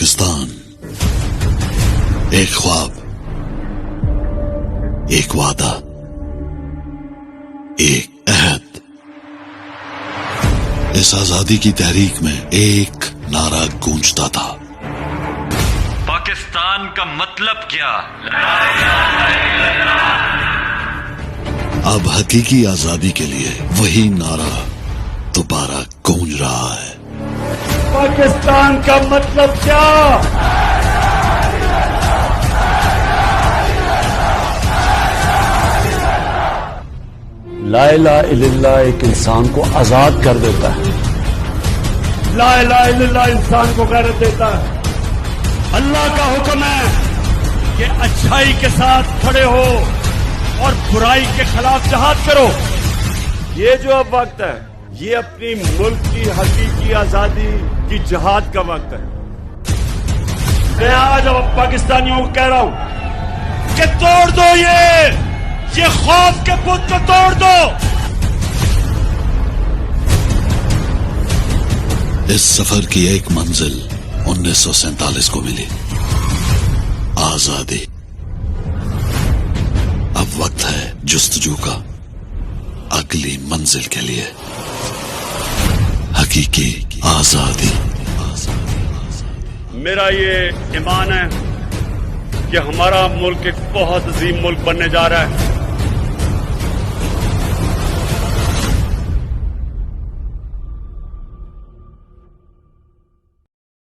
پاکستان ایک خواب، ایک وعدہ، ایک عہد۔ اس آزادی کی تحریک میں ایک نعرہ گونجتا تھا، پاکستان کا مطلب کیا؟ اب حقیقی آزادی کے لیے وہی نعرہ دوبارہ گونج رہا ہے۔ پاکستان کا مطلب کیا؟ لا الہ الا اللہ ایک انسان کو آزاد کر دیتا ہے۔ لا الہ الا اللہ انسان کو غیرت دیتا ہے۔ اللہ کا حکم ہے کہ اچھائی کے ساتھ کھڑے ہو اور برائی کے خلاف جہاد کرو۔ یہ جو اب وقت ہے یہ اپنی ملک کی حقیقی آزادی کی جہاد کا وقت ہے۔ میں آج اب پاکستانیوں کو کہہ رہا ہوں کہ توڑ دو یہ خوف کے بت کو توڑ دو۔ اس سفر کی ایک منزل 1947 کو ملی، آزادی۔ اب وقت ہے جستجو کا اگلی منزل کے لیے، حقیقی آزادی۔ میرا یہ ایمان ہے کہ ہمارا ملک ایک بہت عظیم ملک بننے جا رہا ہے۔